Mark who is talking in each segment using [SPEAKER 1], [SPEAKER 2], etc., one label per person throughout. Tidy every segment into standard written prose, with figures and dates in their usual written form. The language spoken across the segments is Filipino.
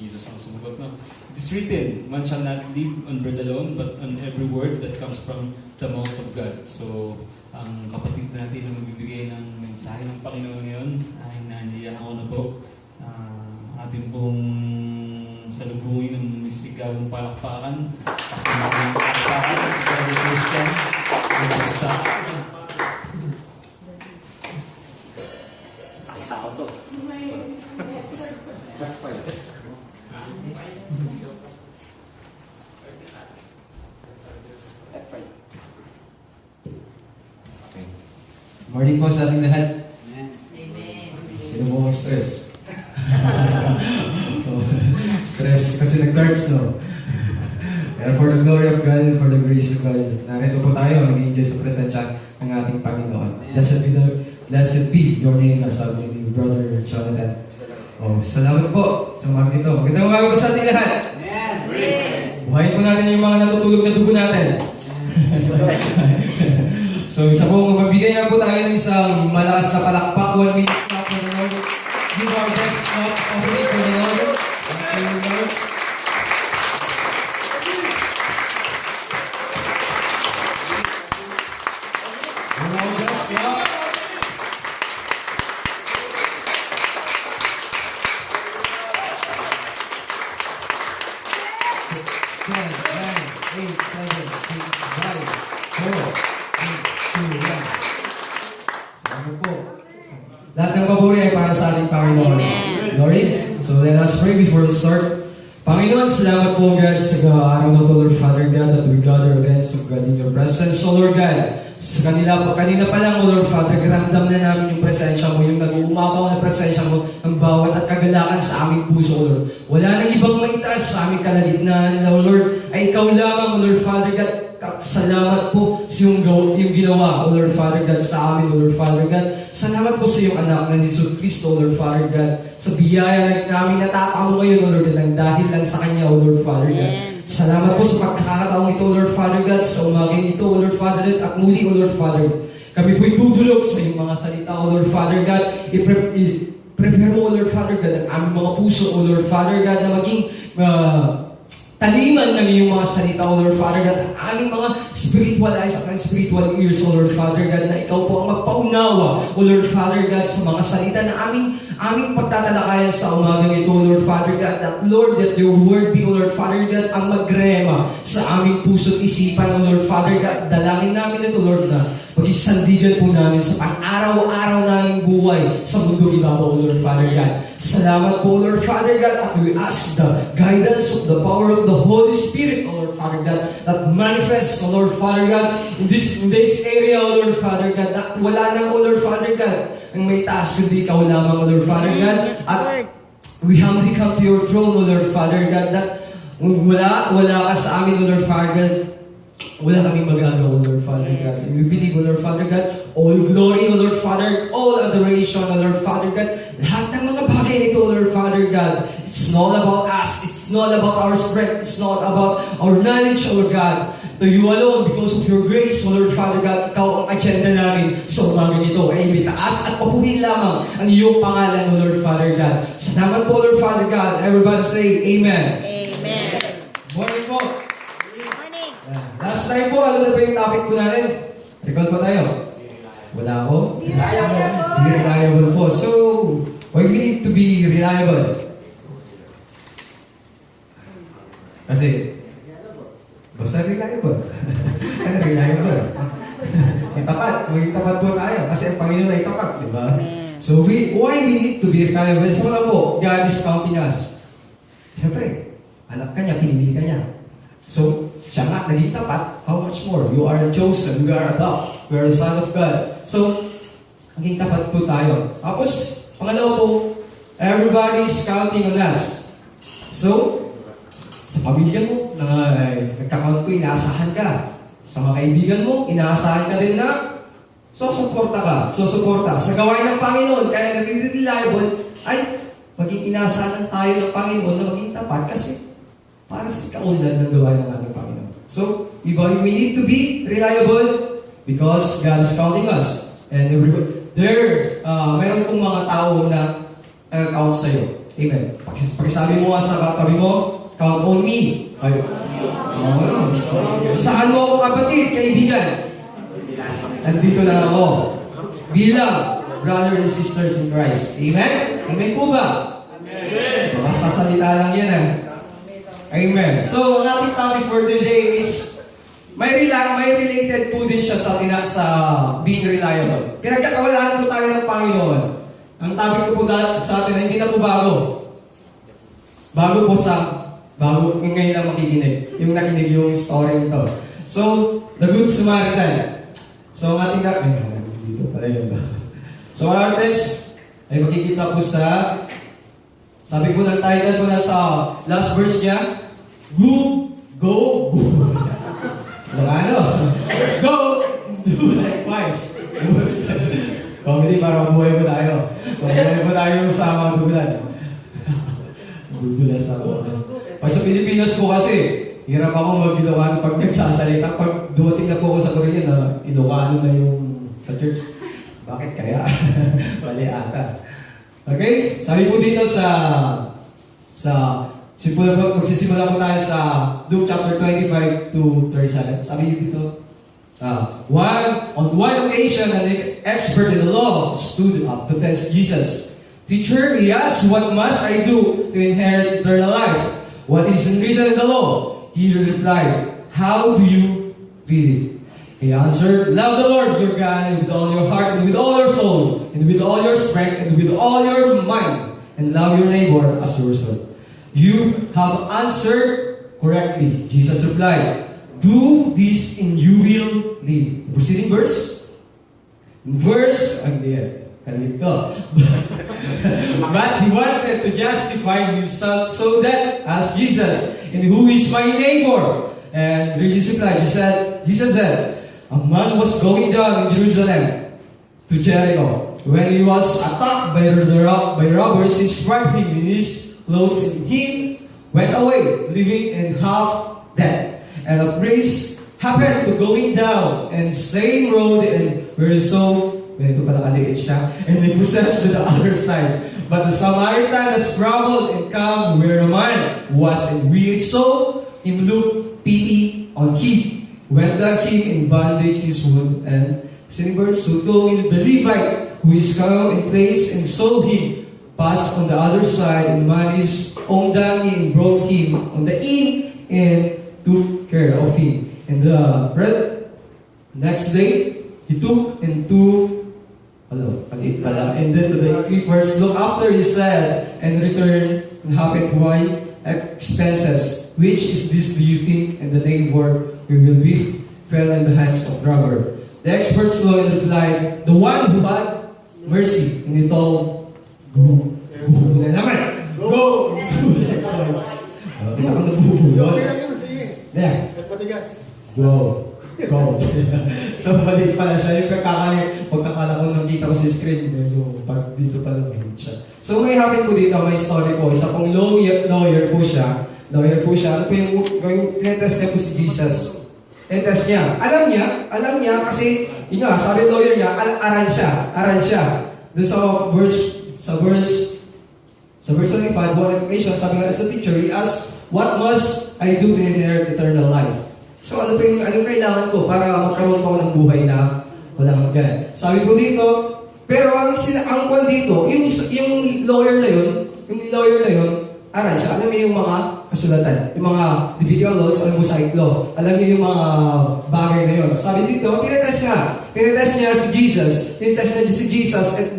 [SPEAKER 1] Jesus ang sumagot, no? It is written, man shall not live on bread alone, but on every word that comes from the mouth of God. So, ang kapatid natin na magbibigay ng mensahe ng Panginoon ngayon ay nandiyan ako na po. Atin pong salubungin ng misigawang palakpakan. Kasi natin palakpakan, misigawang Christian, ang basta. Tao to.
[SPEAKER 2] Morning po sa ating lahat.
[SPEAKER 3] Amen.
[SPEAKER 2] Sino mo ang stress? Stress kasi nag-darts, no? And for the glory of God and for the grace of God, narito po tayo, nag-enjoy sa presensya ng ating Panginoon. Blessed be your name, sabi ni Brother Jonathan. Oh, salamat po sa mga ito. Magandang umaga po sa ating lahat. Buhayin po natin yung mga natutulog na dugo natin. So, isa po, mabigyan po tayo ng isang malakas na palakpak. 1 minute na po the Lord. Give our best clap of it for the Lord. For the Lord. Give our best clap. 10, 9, 8, 7, 6, 5, 4, 3, 2, 1. Salamat po. Lahat ng papuri ay para sa ating Panginoon. Glory. So let us pray before we start. Panginoon, salamat po God sa araw na to, Lord Father God, that we gather again, so God, in your presence. So Lord God, sa kanina pa lang, Lord Father, ramdam na namin yung presensya mo, yung nag-uumapaw na presensya mo ng bawat at kagalakan sa aming puso, Lord. Wala nang ibang maitaas sa aming kalagitnaan, Lord, ay ikaw lamang, Lord Father God. At salamat po sa yung ginawa, O Lord Father God, sa amin, O Lord Father God. Salamat po sa iyong anak na Jesus Cristo, O Lord Father God, sa biyaya namin natatamo ngayon, O Lord, lang dahil lang sa Kanya, O Lord Father God. Salamat po sa pagkakataong ito, O Lord Father God, sa umaging ito, O Lord Father God, at muli, O Lord Father God. Kami po'y tutulog sa iyong mga salita, O Lord Father God. I-prepare mo, O Lord Father God, ang aming mga puso, O Lord Father God, na maging taliman ng iyong mga salita, O Lord Father God, ang aming mga spiritual eyes at spiritual ears, O Lord Father God, na ikaw po ang magpaunawa, O Lord Father God, sa mga salita na aming pagtatalakayan sa umagang ito, O Lord Father God, that Lord, that your word be, O Lord Father God, ang magrema sa aming puso't isipan, O Lord Father God. Dalangin namin ito, Lord, na pag-isandigan po namin sa pang-araw-araw naming buhay sa mundo ibabaw, O Lord Father God. Salamat po, Lord Father God, at we ask the guidance of the power of the Holy Spirit, O Lord Father God, that manifests, O Lord Father God, in this area, O Lord Father God, na wala nang, O Lord Father God, ang may taas, hindi ikaw lamang, O Lord Father God. At we humbly come to your throne, O Lord Father God, that wala ka sa amin, O Lord Father God, wala kaming magagawa, Lord Father God. We believe, O Lord Father God, all glory, O Lord Father, all adoration, O Lord Father God, lahat ng mga bagay nito, O Lord Father God, it's not about us, it's not about our strength, it's not about our knowledge, O Lord God. To you alone, because of your grace, O Lord Father God, ikaw ang agenda namin sa umaga nito ay itaas at papuhin lamang ang iyong pangalan, O Lord Father God. Salamat po, Lord Father God. Everybody say, Amen.
[SPEAKER 3] Amen.
[SPEAKER 2] Morning po.
[SPEAKER 3] Morning.
[SPEAKER 2] Last time po, alam na ba yung topic po natin? Recall po tayo? Wala ako? Be reliable po. So, why we need to be reliable? Kasi, basta reliable. Ano reliable? May tapat. May tapat po tayo. Kasi ang Panginoon ay tapat, di ba? So, why we need to be reliable? So, wala po, God is counting us. Siyempre, anak ka niya, pinili ka niya. So, siya nga, naging tapat, how much more? You are chosen, you are adopted, you are the Son of God. So, naging tapat po tayo. Tapos, pangalawa po, everybody is counting on us. So, sa pamilya mo, nagkakount ko, inaasahan ka. Sa mga kaibigan mo, inaasahan ka din na susuporta ka. Sa gawain ng Panginoon, kaya nag-reliable, ay maging inaasahan tayo ng Panginoon na maging tapat kasi para sa kaunlad ng gawain ng ating Panginoon. So, we need to be reliable because God is counting us. And there's, mayroon pong mga tao na nag-count sa'yo. Amen. Pagsabi mo nga sa katabi mo, count on me. Ay, saan mo ako kapatid, kaibigan? Nandito lang ako. Bilang brothers and sisters in Christ. Amen? Amen po ba? Amen. Mga sasalita lang yan Amen. So, ang ating topic for today is may related po din siya sa being reliable. Pinagkakawalaan po tayo ng Panginoon. Ang topic ko po sa atin ay hindi na po bago. Bago ngayon lang makikinig. Yung nakinig yung story nito. So, the Good Samaritan. So, ang ating dito pala yun ba? So, our text ay makikita po sabi po ng title po na sa last verse niya, Go. Go, do likewise. Comedy para mabuhay po tayo. Mabuhay po tayo sa mga dugulan. Dugulan sa ako. Pag sa Pilipinas po kasi, hirap ako mag-Ilocano pag nagsasalita. Pag dumating na po ako sa Korea na Ilocano na yung sa church. Bakit kaya? Mali ata. Okay? Sabi po dito magsisimula po tayo sa Luke chapter 25 to 37. Sabi dito, on one occasion, an expert in the law stood up to test Jesus. Teacher, he asked, what must I do to inherit eternal life? What is written in the law? He replied, how do you read it? He answered, love the Lord your God with all your heart and with all your soul and with all your strength and with all your mind, and love your neighbor as yourself. You have answered correctly. Jesus replied, do this and you will live. Proceeding verse. But he wanted to justify himself so that, ask Jesus, and who is my neighbor? And Jesus replied, Jesus said, a man was going down in Jerusalem to Jericho. When he was attacked by robbers, he struck him in his clothes, and he went away, leaving in half dead. And a priest happened to going down and same road, and where so ganito pala kaliit siya, and they possessed to the other side. But the Samaritan has traveled and come where a man was, and we saw him look pity on him. When the him in bondage his wound, and verse, so going the Levite who is come in place and saw him passed on the other side, and man his own donkey and brought him on the inn and took care of him. And the next day he took and then to the first look after he said and returned and happened why expenses. Which is this do you think? And the neighbor we will be fell in the hands of robber. The experts law replied, the one who had mercy, and he told, go na naman. Go to likewise. Hindi ako nabubuyon. Yeah. Go. So, maliit pala siya. Yung pagkakala ko nakita ko sa screen, yung pag dito pala maliit siya. So, may happen po dito, may story po. Isa pong lawyer po siya. Ano po yung tinetest niya po si Jesus. Tinetest niya. Alam niya kasi, yun nga, sabi ng lawyer niya, aral siya. Doon sa verse 25, one occasion, sabi nga sa teacher, he asked, what must I do to inherit eternal life? So ano kailangan ko para magkaroon pa ako ng buhay na walang hanggan? Sabi ko dito, pero ang kwan dito, yung lawyer na yun, aral siya. Alam niyo yung mga kasulatan, yung mga Levitical laws o Mosaic law. Alam niyo yung mga bagay na yun. Sabi dito, tinetest niya si Jesus at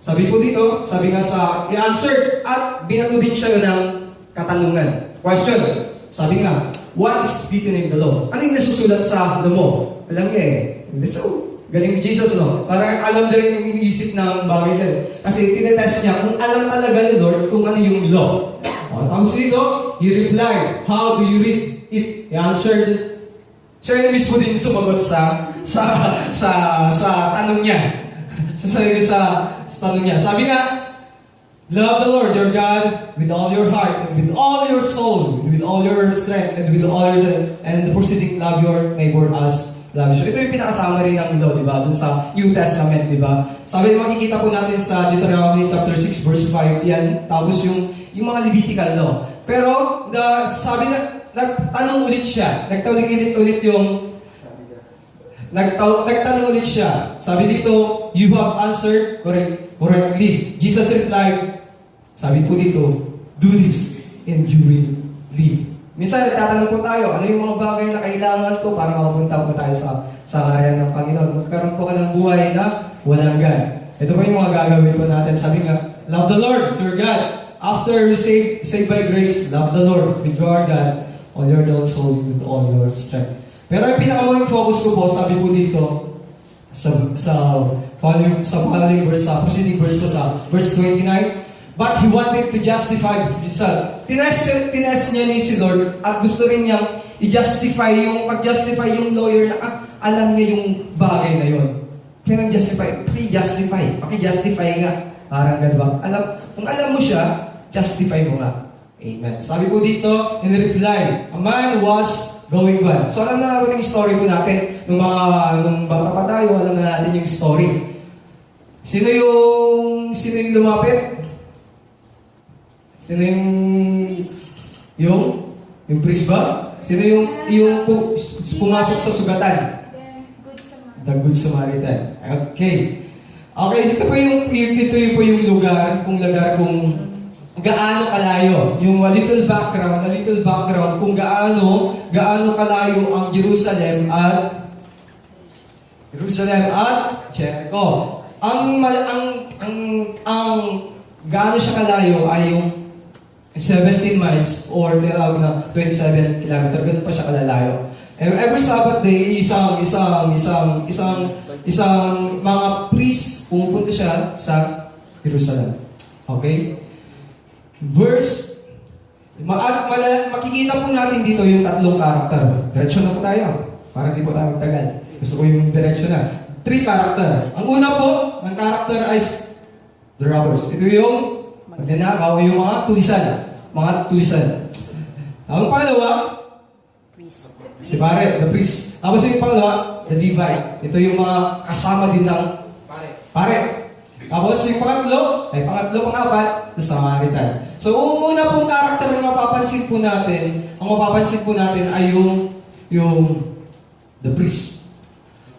[SPEAKER 2] sabi po dito, sabi nga he answered at binato din siya ng katanungan. Question, sabi nga, what is written in the law? Ano yung nasusulat sa law mo? Alam niya So, galing ni Jesus, no? Parang alam na rin yung iniisip ng bagay na. Kasi tinetest niya kung alam talaga ni Lord kung ano yung law. Tapos dito, he replied, how do you read it? He answered, siya yung mismo din sumagot sa tanong niya. sa tanong niya. Sabi nga, love the Lord your God with all your heart, and with all your soul, and with all your strength, and with all your and the proceeding love your neighbor as lavish. Ito yung pinaka-summary ng law, di ba? Dun sa New Testament, di ba? Sabi, makikita po natin sa Deuteronomy chapter 6, verse 5, yan. Tapos yung mga Levitical law. Pero, sabi na, nagtanong ulit siya. Nagtanong ulit siya. Sabi dito, you have answered correctly. Jesus replied, sabi po dito, do this and you will live. Minsan nagtatanong po tayo, ano yung mga bagay na kailangan ko para makapunta po tayo sa area ng Panginoon. Magkaroon po ka ng buhay na walang God. Ito po yung mga gagawin po natin. Sabi nga, love the Lord, your God. After you saved by grace, love the Lord with your God, all your soul, with all your strength. Pero yung pinaka-main focus ko po, sabi po dito, sa following verse, sa preceding verse ko sa verse 29, but he wanted to justify himself. Tinest niya ni si Lord at gusto rin niyang pag-justify yung lawyer na alam niya yung bagay na yun. Kaya paki-justify nga. Parang gano'n ba? Kung alam mo siya, justify mo nga. Amen. Sabi po dito, in reply, a man was going well. So alam na natin yung story po natin. Nung bata pa tayo, alam na natin yung story. Sino yung lumapit? Sino yung priest ba? Sino yung pumasok sa sugatan? The Good Samaritan. Okay. Okay, ito po yung lugar kung gaano kalayo. Yung a little background kung gaano kalayo ang Jerusalem at Jericho. Ang gaano siya kalayo ay yung 17 miles or tinawag na 27 kilometer. Ganun pa siya kalalayo. Every Sabbath day, isang mga priest pumupunta siya sa Jerusalem. Okay? Makikita po natin dito yung tatlong karakter. Diretso na po tayo. Para hindi po tayo magtagal. Gusto ko yung diretso na. 3 karakter. Ang una po, ang karakter ay the robbers. Ito yung magnanakaw, yung mga tulisan. Ang pangalawa, si pare, the priest. Tapos yung pangalawa, the Levite. Ito yung mga kasama din ng pare. Tapos yung pangatlo, pang-apat, the Samaritan. So, una pong karakter na mapapansin po natin ay yung the priest,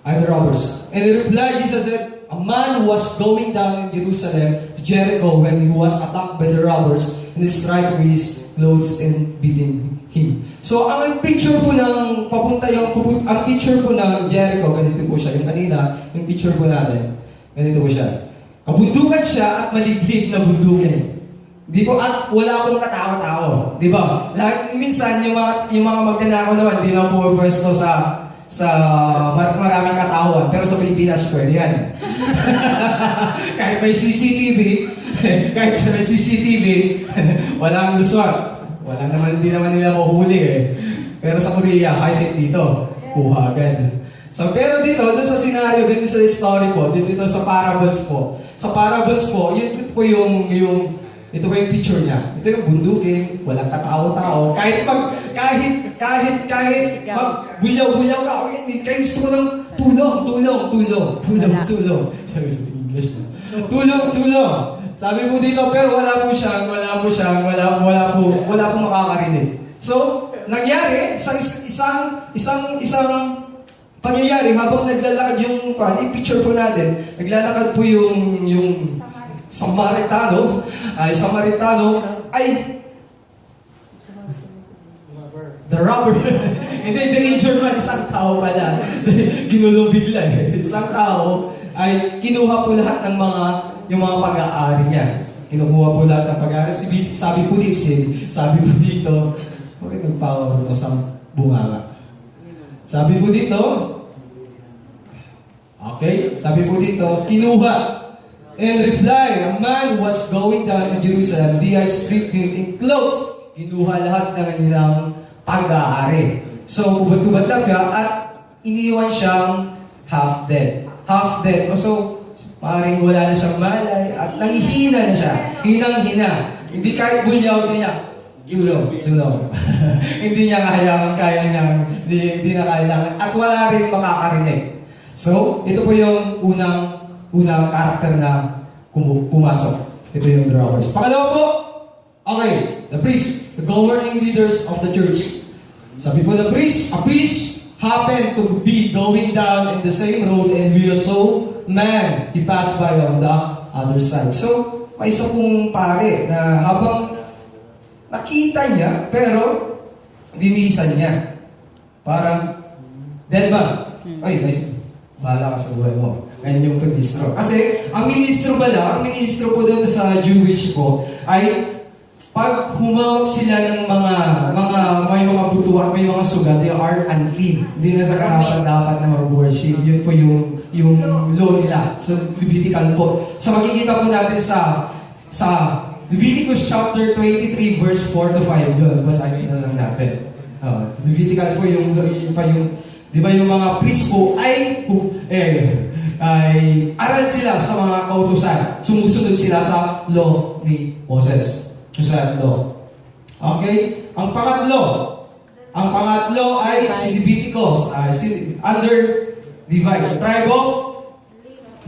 [SPEAKER 2] ay the robbers. And in reply, Jesus said, a man was going down in Jerusalem to Jericho when he was attacked by the robbers and they stripped his clothes and beating him. So, ang picture po ng ang picture po ng Jericho, ganito po siya. Yung kanina, yung picture po natin, ganito po siya. Kabundukan siya at maliblib na bundukin. Di po, at wala pong katao-tao. Di ba? Minsan, yung mga magnanakaw naman, di na po pwesto sa maraming katawan. Pero sa Pilipinas, pwede yan. Kahit may CCTV, walang luswag. Hindi naman nila mahuhuli eh. Pero sa Korea, kahit dito, kuha agad. So, pero dito, dun sa scenario, dito sa story po, dito sa parables po. Sa parables po, ito po yung picture niya. Ito yung bundukin, walang katao-tao. Kahit magbulyaw-bulyaw ka, kahit gusto ko ng tulong. Sabi sa English mo. Tulong. Sabi po dito, pero wala po makakarinig. So, nangyari, isang pangyayari, habang naglalakad yung picture po natin, naglalakad po yung Samaritano ay the robber. Hindi, the injured man, isang tao pala. Ginulong bigla eh. Isang tao ay kinuha po lahat ng yung mga pag-aari niya. Kinukuha po lahat ng pag-aari. Sabi po dito, okay, nagpawa ko sa bunga. Sabi po dito, kinuha. In reply, a man was going down to Jerusalem. They are stripped him in clothes. Kinuha lahat ng kanilang pag-aari. So, kubad-kubad lang siya at iniwan siyang half-dead. So, maaaring wala na siyang malay at nanghihina na siya. Hinang-hina. Hindi kahit bulyaw din niya. Sulong. Hindi niya kaya niya, hindi na kailangan. At wala rin makakarinig. So, ito po yung unang karakter na pumasok. Ito yung the robbers. Pangalawa po, okay, the priest, the governing leaders of the church. Sabi po a priest happened to be going down in the same road and we saw man, he passed by on the other side. So, may isa pong pare na habang nakita niya, pero linisan niya. Parang, dead man. Ay, guys, bahala ka sa buhay mo. Ganyan yung ministro. Kasi, ang ministro po doon sa Jewish po, ay pag humawak sila ng may mga butuan, may mga sugat, they are unclean. Hindi na sa karapat dapat na mag-worship. Yun po yung law nila. So, Levitical po. So, makikita po natin sa Leviticus chapter 23, verse 4 to 5. Yun, basahin na lang natin. Leviticus po yung di ba yung mga priest po ay aral sila sa mga kautusan. Sumusunod sila sa law ni Moses. Sa law. Okay? Ang pangatlo ay si Leviticus, under Levi. Tribe of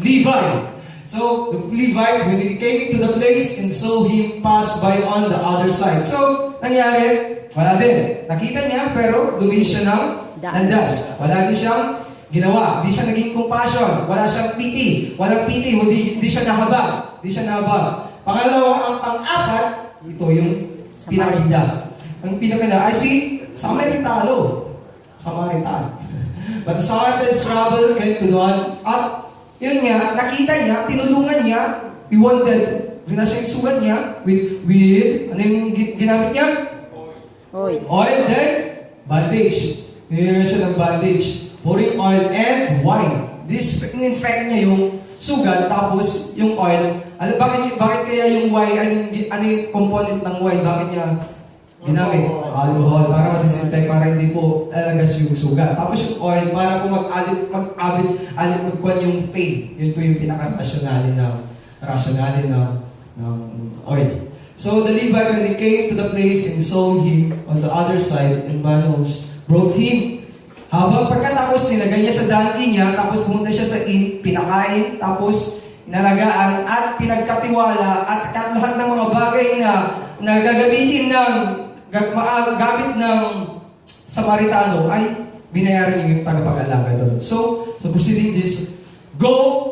[SPEAKER 2] Levi. So, the Levite, when he came to the place and saw him pass by on the other side. So, nangyari, wala din. Nakita niya, pero lumis siya ng landas. Wala din siyang ginawa. Hindi siya naging compassion. Wala siyang pity. Walang pity. Hindi siya nahabag. Pangalawa, ang pang-apat, ito yung pinakagida. Ang pinakagida ay si Samaritan. But the Samaritan's trouble came to one at yun nga, nakita niya, tinulungan niya, he wanted, siya yung sugat niya, with, ano yung ginamit niya? Oil, then, bandage. Hinira siya ng bandage. Pouring oil and wine. This, in-infect niya yung sugat, tapos yung oil. Bakit kaya yung wine, ano yung component ng wine, bakit niya ginamit? Alcohol, para ma-disinfect, para hindi po talagas yung sugat. Tapos yung oil, para po magkuhan yung pain. Yun po yung pinaka-rationale ng oil. So the Levite, when he came to the place and saw him on the other side, and Manos brought him. Habang pagkatapos nilagay niya sa dangin niya, tapos pumunta siya sa inn, pinakain, tapos inalagaan at pinagkatiwala at lahat ng mga bagay na gagamitin gamit ng Samaritano ay binayaran niya yung tagapag-alaga doon. So proceeding this, go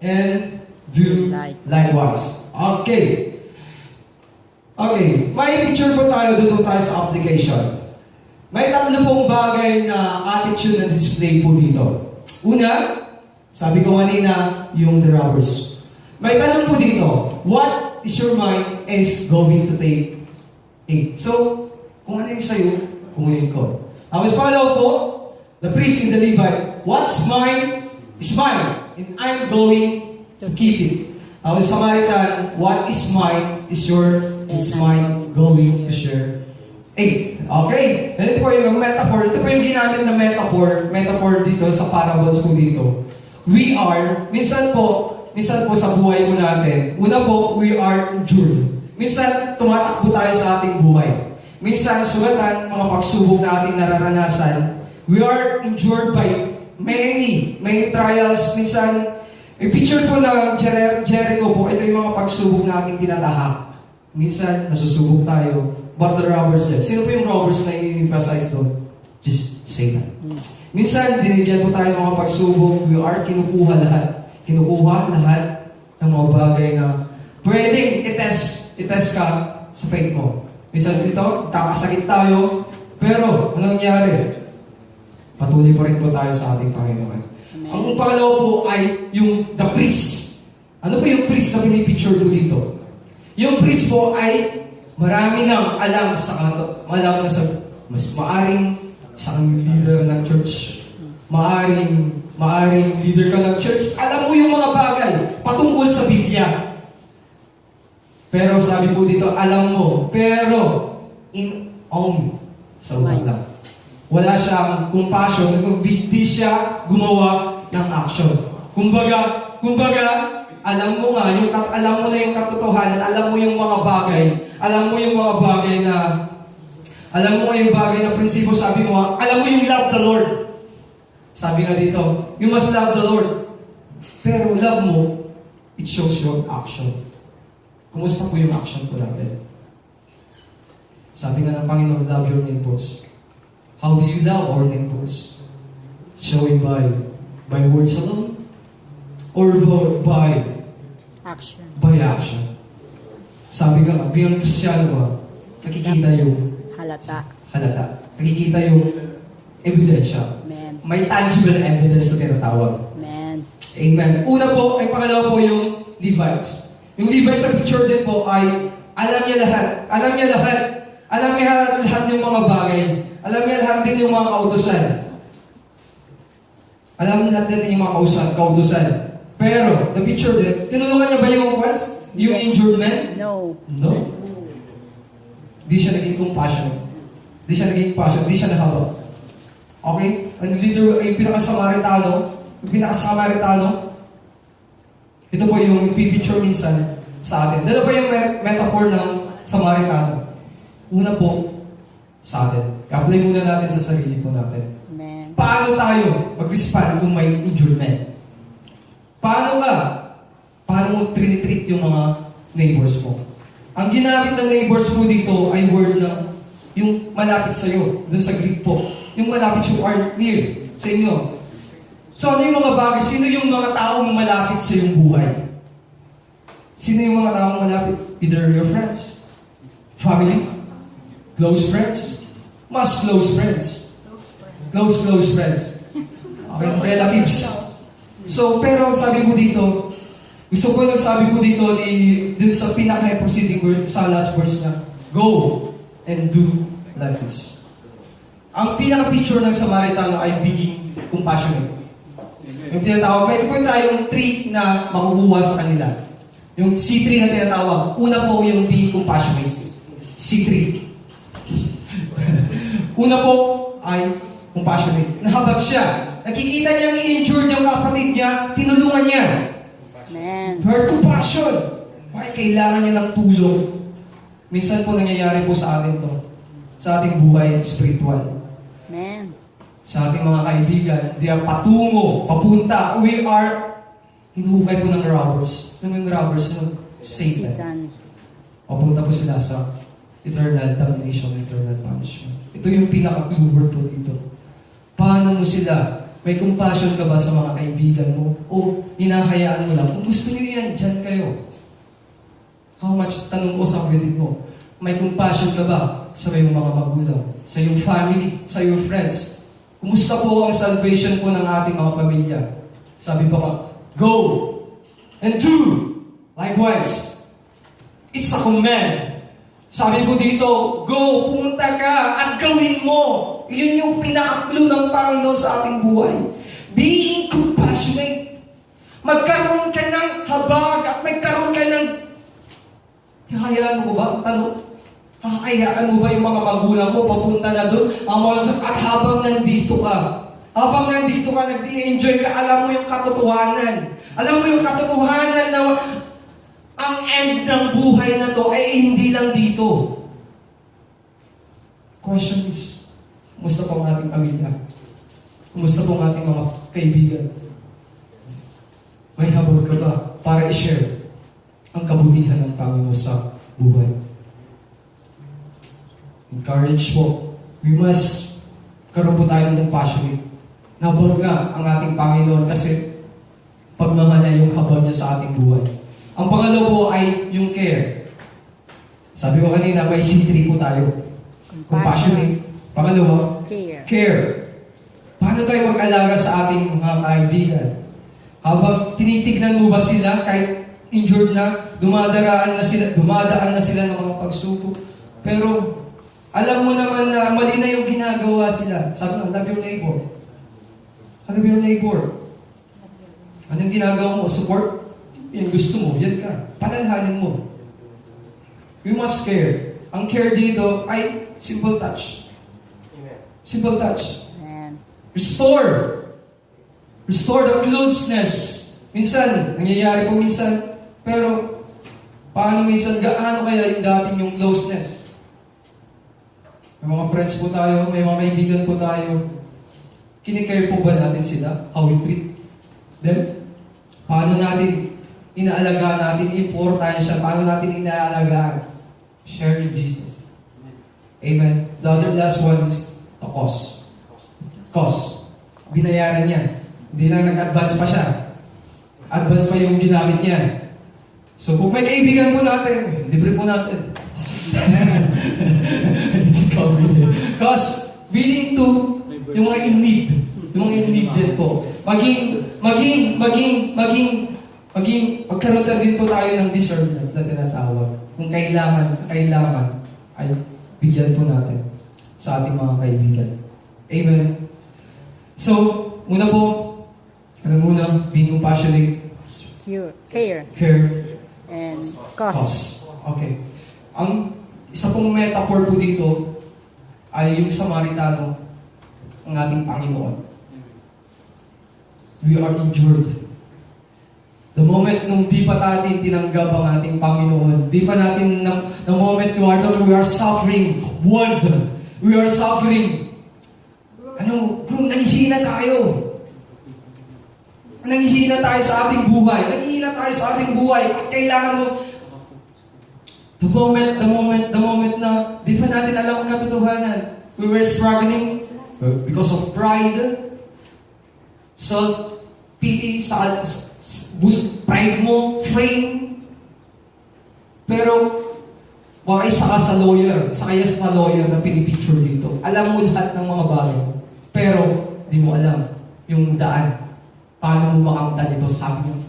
[SPEAKER 2] and do likewise. Okay. May picture po tayo, doon tayo sa application. May tatlo pong bagay na attitude na display po dito. Una, sabi ko kanina, yung the robbers. May tanong po dito, what is your mind is going to take? So, kung ano yung sa'yo, kunin ko. Tapos pangalawa po, the priest and the Levite, what's mine is mine, and I'm going to keep it. Tapos Samaritan, what is mine is yours, it's mine, going to share. Okay. Ito po yung metaphor. Ito po yung ginamit na metaphor dito sa parables po dito. We are, minsan po sa buhay po natin, una po, we are endured. Minsan, tumatakbo tayo sa ating buhay. Minsan, sugatan, mga pagsubok na ating nararanasan. We are endured by many trials. Minsan, picture po ng Jericho po, ito yung mga pagsubok na ating tinatahak. Minsan, nasusubok tayo. But the robbers did. Sino po yung robbers na i-emphasize doon? Just Satan. Minsan, binigyan po tayo ng mga pagsubok. We are kinukuha lahat ng mga bagay na pwedeng i-test ka sa faith mo. Minsan dito, kakasakit tayo, pero anong nangyari? Patuloy pa rin po tayo sa ating Panginoon. Ang pangalawa po ay yung the priest. Ano po yung priest na pinipicture po dito? Yung priest po ay marami nang alam sa mas maaring isang leader ng church. Maaring leader ka ng church. Alam mo yung mga bagay patungkol sa Biblia. Pero sabi po dito, alam mo, pero in own sa utak lang. Wala siyang compassion, hindi siya gumawa ng action. Kumbaga, alam mo nga, alam mo na yung katotohanan, alam mo yung mga bagay, alam mo yung mga bagay na, alam mo nga yung bagay na prinsipyo, sabi mo nga, alam mo yung love the Lord. Sabi nga dito, you must love the Lord. Pero love mo, it shows your action. Kumusta po yung action ko natin? Sabi nga ng Panginoon, love your neighbors. How do you love our neighbors? Showing by words alone? Or by
[SPEAKER 3] Action.
[SPEAKER 2] action? Sabi nga, bilang Kristiyano ba, nakikita yung
[SPEAKER 3] Halata.
[SPEAKER 2] Nakikita yung ebidensya.
[SPEAKER 3] Amen.
[SPEAKER 2] May tangible evidence na tinatawag.
[SPEAKER 3] Amen.
[SPEAKER 2] Amen. Una po, ay pangalawa po yung Levites. Yung Levites sa picture din po ay alam niya lahat. Alam niya lahat. Alam niya lahat yung mga bagay. Alam niya lahat din yung mga kautusan. Alam niya lahat din yung mga kautusan. Pero, the picture din, tinulungan niya ba yung once? Yung injured man?
[SPEAKER 3] No.
[SPEAKER 2] No. Di siya naging compassionate. Di siya naging passion. Di siya nahawa. Okay? Ang literal, yung pinaka-Samaritano, ito po yung pipicture minsan sa atin. Dala po yung metaphor ng Samaritano. Una po, sa atin. I-apply muna natin sa sarili po natin.
[SPEAKER 3] Amen.
[SPEAKER 2] Paano tayo mag-respond kung may injured man? Paano mo treat yung mga neighbors mo? Ang ginamit ng neighbors mo dito ay word na yung malapit sa'yo. Doon sa Greek po. Yung malapit you are near sa inyo. So ano yung mga bagay? Sino yung mga taong malapit sa iyong buhay? Sino yung mga taong malapit? Either your friends, family, close friends, mas close friends. Close friends. Okay, relatives. So, pero sabi po dito, gusto ko lang sabi po dito dun sa pinaka-proceeding word, sa last verse niya, go and do like this. Ang pinaka-picture ng Samaritano ay being compassionate. Yung tinatawag, may po tayong tree na makukuha sa kanila. Yung C3 na tinatawag, una po yung being compassionate. C3. Una po ay compassionate. Nahabag siya. Nakikita niyang i-injured yung kapatid niya, tinulungan niya.
[SPEAKER 3] Amen.
[SPEAKER 2] Heart compassion. Why kailangan niya ng tulong? Minsan po nangyayari po sa atin to. Sa ating buhay spiritual.
[SPEAKER 3] Amen.
[SPEAKER 2] Sa ating mga kaibigan, di ang patungo, papunta. We are hinuhukay po ng robbers. Ano yung robbers? Yung Satan.
[SPEAKER 3] Satan.
[SPEAKER 2] Papunta po sila sa eternal damnation, eternal punishment. Ito yung pinaka-clue word po dito. Paano mo sila? May compassion ka ba sa mga kaibigan mo? O hinahayaan mo lang? Kung gusto niyo yan, dyan kayo. How much, tanong ko sa kapatid mo, may compassion ka ba sa iyong mga magulang, sa iyong family, sa iyong friends? Kumusta po ang salvation po ng ating mga pamilya? Sabi pa nga, go and do likewise. It's a command. Sabi po dito, go, pumunta ka at gawin mo. Yun yung pinaka-clue ng Panginoon sa ating buhay. Being compassionate. Magkaroon ka ng habag at magkaroon ka ng... Hahayaan mo ba? Tanong. Hahayaan mo ba yung mga magulang mo papunta na doon? At habang nandito ka, nag-i-enjoy ka, alam mo yung katotohanan. Alam mo yung katotohanan na ang end ng buhay na to ay hindi lang dito. Question is, kumusta po ang ating pamilya? Kumusta po ang ating mga kaibigan? May habag ka ba para i-share ang kabutihan ng Panginoon sa buhay? Encourage po. We must karoon po tayo ng passionate. Nabag nga ang ating Panginoon kasi pagmamala yung habag niya sa ating buhay. Ang pangalawa po ay yung care. Sabi ko kanina, may C3 po tayo. Compassionate. Pangalawa, care. Paano tayo mag-alaga sa ating mga kaibigan? Habang tinitignan mo ba sila kahit injured na, dumadaan na sila ng mga pagsubok. Pero alam mo naman na mali na yung ginagawa sila. Sabi mo, love your neighbor. Love your neighbor. Anong ginagawa mo? Support? Yan gusto mo, yan ka. Palalhanin mo. We must care. Ang care dito ay simple touch. Simple touch.
[SPEAKER 3] Amen.
[SPEAKER 2] Restore the closeness Minsan, nangyayari po minsan, pero paano minsan, gaano kaya yung dating yung closeness? May mga friends po tayo, may mga kaibigan po tayo. Kinikare po ba natin sila? How we treat them? Paano natin inaalagaan natin, importansya, paano natin inaalagaan? Share with Jesus. Amen. The other last one is the cost. Cost. Binayaran niya. Hindi lang nag-advance pa siya. Advance pa yung ginamit niya. So, kung may kaibigan po natin, libre po natin. Because willing to, yung mga in need. Yung mga in need din po. Magkaroon din po tayo ng discernment na tinatawag. Kung kailangan ay bigyan po natin sa ating mga kaibigan. Amen. So, una po, being compassionate,
[SPEAKER 3] Care.
[SPEAKER 2] care,
[SPEAKER 3] And cost.
[SPEAKER 2] Okay. Ang isa pong metaphor po dito ay yung Samaritano, ang ating Panginoon. We are injured. The moment nung di pa natin tinanggap ang ating Panginoon, di pa natin, the moment we are suffering, we are suffering. Kung nanghihina tayo. Nanghihina tayo sa ating buhay. At kailangan mo, the moment na di pa natin alam ang katotohanan. We were struggling because of pride, self-pity, pride mo, fame. Pero, baka isa ka sa lawyer na pinipicture dito. Alam mo lahat ng mga bagay. Pero, di mo alam yung daan. Paano mo makamta nito? Sabi mo,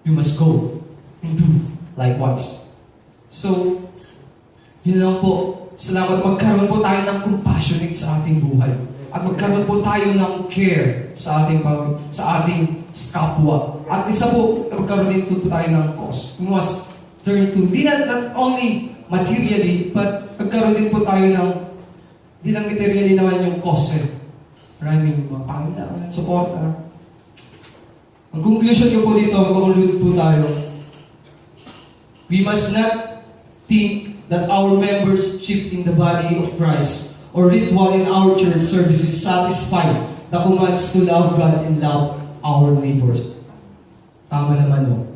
[SPEAKER 2] you must go and do likewise. So, yun lang po. Salamat. Magkaroon po tayo ng compassionate sa ating buhay. At magkaroon po tayo ng care sa ating kapwa. At isa po, magkaroon din po tayo ng cost. We must turn to, not only materially, but magkaroon din po tayo ng, di lang materially naman yung cost. Maraming mga pangalaman, suporta. Ang conclusion ko po dito, mag-conclude po tayo. We must not think that our membership in the body of Christ or ritual in our church services satisfy the commands to love God and love our neighbors. Tama naman mo.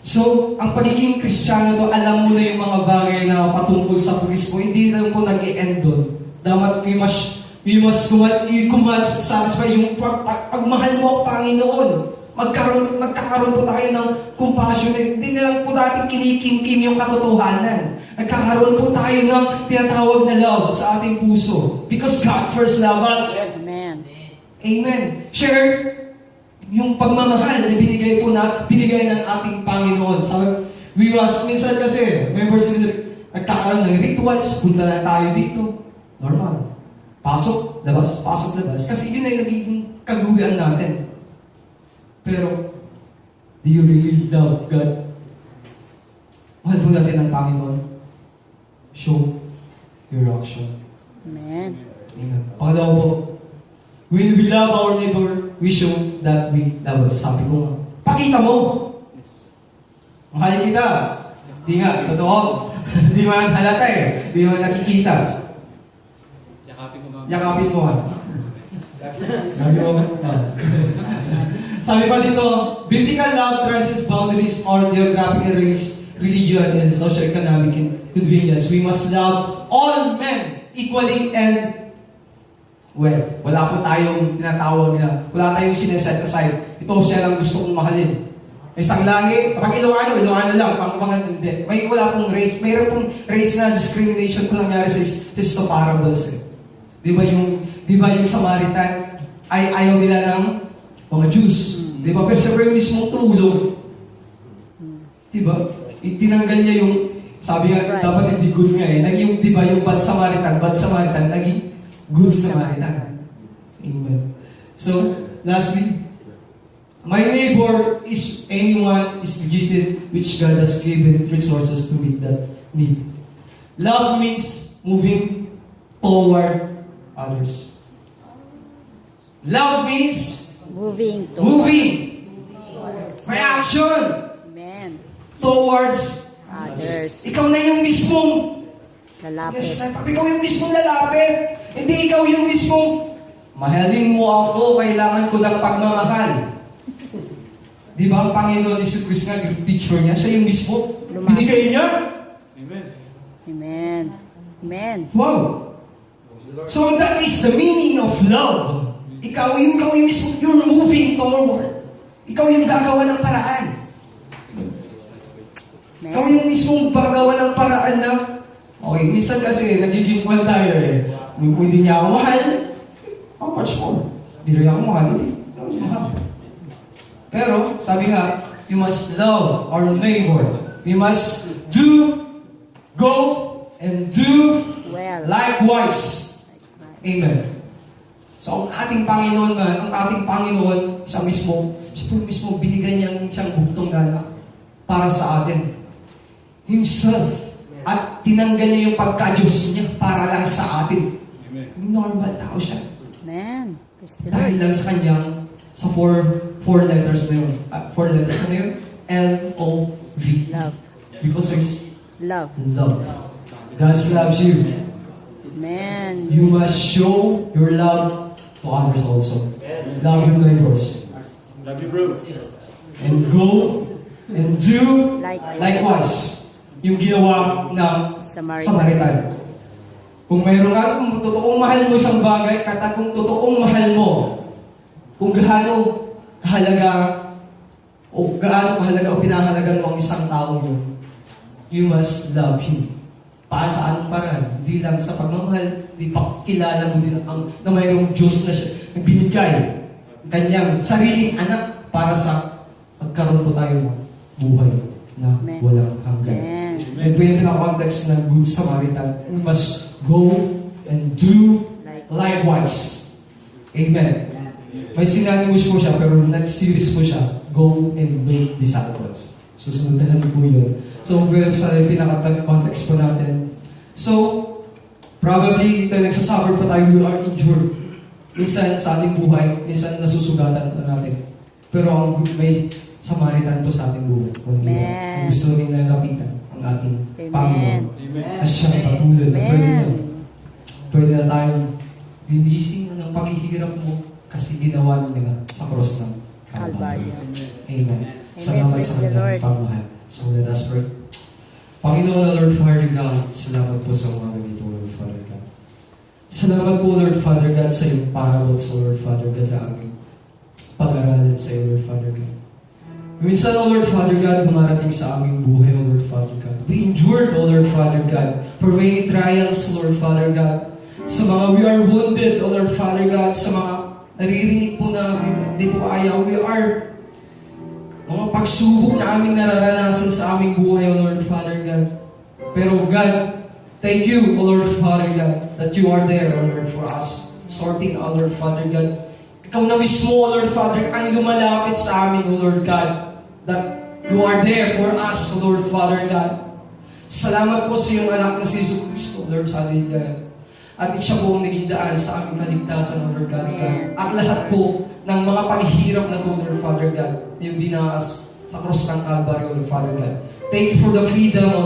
[SPEAKER 2] So, ang pagiging Kristiyano to, alam mo na yung mga bagay na patungkol sa pulis mo, hindi lang po nag-e-end doon. Dapat we must commands satisfy yung pagmahal mo ang Panginoon. Magkakaroon po tayo ng compassion. Hindi na lang po natin kinikim-kim yung katotohanan. Nagkakaroon po tayo ng tinatawag na love sa ating puso. Because God first loved us.
[SPEAKER 3] Amen.
[SPEAKER 2] Amen. Share yung pagmamahal na binigay ng ating Panginoon. Minsan kasi, members nagkakaroon ng rituals, punta na tayo dito. Normal. Pasok, labas. Kasi yun ay nagiging kagawian natin. Pero, do you really love God? Mahal po natin ang Panginoon. Show your action.
[SPEAKER 3] Amen.
[SPEAKER 2] Amen. Pangalawa po, when we love our neighbor, we show that we love. Sabi ko nga, pakita mo! Mahal kita. Di nga, totoo. Di man halata eh. Di man nakikita. Yakapin mo nga. Sabi pa dito, biblical love transcends boundaries or geographical race, religion, and socio-economic convenience. We must love all men equally and wala po tayong tinatawag na, wala tayong sineset aside. Ito siya lang gusto kong mahalin. Isang langi, kapag Ilocano lang, pangkapangan hindi. Wala pong race. Mayroon pong race na discrimination po nangyari sa parables eh. Di ba yung Samaritan ay ayaw nila ng mga Jews. Di ba? Pero siyempre yung mismong tulong. Di ba? Tinanggal niya yung, sabi nga, dapat hindi good nga eh. Naging, di ba, yung bad Samaritan, naging good Samaritan. Amen. So, lastly, my neighbor is anyone is gifted which God has given resources to meet that need. Love means moving toward others. Love means
[SPEAKER 3] Moving
[SPEAKER 2] May action
[SPEAKER 3] Amen.
[SPEAKER 2] towards
[SPEAKER 3] Others.
[SPEAKER 2] ikaw na yung mismong
[SPEAKER 3] Lalapit.
[SPEAKER 2] ikaw yung mismong lalapit. Hindi ikaw yung mismong mahalin mo ako, kailangan ko ng pagmamahal. Di ba ang Panginoon ni Jesus nga, yung picture niya, siya yung mismo.
[SPEAKER 3] Lumapit.
[SPEAKER 2] Binigay niya.
[SPEAKER 3] Amen. Amen.
[SPEAKER 2] Wow. So that is the meaning of love. Ikaw yung mismo, you're moving forward. Ikaw yung gagawa ng paraan. Ikaw
[SPEAKER 3] Amen.
[SPEAKER 2] yung mismong gagawa ng paraan na, okay, minsan kasi nagiging kwan tayo eh. Kung hindi niya ako mahal, how much more? Hindi rin ako mahal, hindi. Mahal. Pero, sabi nga, you must love our neighbor. We must go and do
[SPEAKER 3] Well.
[SPEAKER 2] likewise. Amen. So, ang ating Panginoon, siya mismo binigay niya ang isang buktong na para sa atin. Himself. At tinanggal niya yung pagka-Diyos niya para lang sa atin. Normal tao siya.
[SPEAKER 3] Amen. Praise the
[SPEAKER 2] Dahil
[SPEAKER 3] Lord.
[SPEAKER 2] lang sa kanyang sa four letters na yun. Four letters na yun? L-O-V.
[SPEAKER 3] Love.
[SPEAKER 2] Because there's
[SPEAKER 3] Love.
[SPEAKER 2] love. God loves you.
[SPEAKER 3] Amen.
[SPEAKER 2] You must show your love to others also. Love your neighbors.
[SPEAKER 1] Love you, bro.
[SPEAKER 2] And go and do likewise. Yung ginawa ng Samaritan. Kung mayroon ka, kung totoong mahal mo isang bagay, kung totoong mahal mo, kung gaano kahalaga o pinahalagan mo ang isang tao yun, you must love him. Para saan paraan? Hindi lang sa pagmamahal, di pa kilala mo din na mayroong Diyos na siya nagbinigay ang kanyang sariling anak para sa magkaroon po tayo ng buhay na
[SPEAKER 3] Amen.
[SPEAKER 2] walang hanggan.
[SPEAKER 3] Amen.
[SPEAKER 2] And po yung context ng Good Samaritan, we must go and do likewise. Amen. May synonymous po siya, pero next series po siya, go and make disciples. Susunod na lang po yun. So, sa pinaka-context po natin. So, probably, ito nagsasuffer pa tayo, we are injured. Minsan sa ating buhay, minsan nasusugatan pa natin. Pero may Samaritan po sa ating buhay.
[SPEAKER 3] Amen.
[SPEAKER 2] Ang gusto rin nalapitan ang ating
[SPEAKER 3] Amen.
[SPEAKER 2] Panginoon. At siyang patulad na pwede na tayong linisin ng paghihirap mo kasi ginawa nila sa cross ng Calvary.
[SPEAKER 3] Calvary.
[SPEAKER 2] Amen. Salamat
[SPEAKER 3] Praise
[SPEAKER 2] sa
[SPEAKER 3] the Lord.
[SPEAKER 2] kanyang pagmahal. So let us pray. Panginoon na Lord Father God, salamat po sa mga ganito, Lord Father God. Salamat po, Lord Father God, sa iyong parables, Lord Father God, sa aming pag-aralan sa iyo, Lord Father God. Minsan, O Lord Father God, dumarating sa aming buhay, O Lord Father God. We endured, O Lord Father God, for many trials, O Lord Father God. Sa mga we are wounded, O Lord Father God, sa mga naririnig po namin, hindi po kaya, we are mga pagsubok na aming nararanasan sa aming buhay, O Lord Father God. Pero God, thank you, O Lord Father God, that you are there, O Lord, for us. Sorting, O Lord Father God. Ikaw na mismo, O Lord Father, ang lumalapit sa amin, O Lord God, that you are there for us, O Lord Father God. Salamat po sa iyong anak na si Jesus Cristo, Lord Father God. At siya po ang naging daan sa aming kaligtasan, O Lord God. At lahat po ng mga paghihirap na to, Lord Father God, yung dinaas sa cross ng Calvary, O Lord Father God. Thank you for the freedom, O Lord.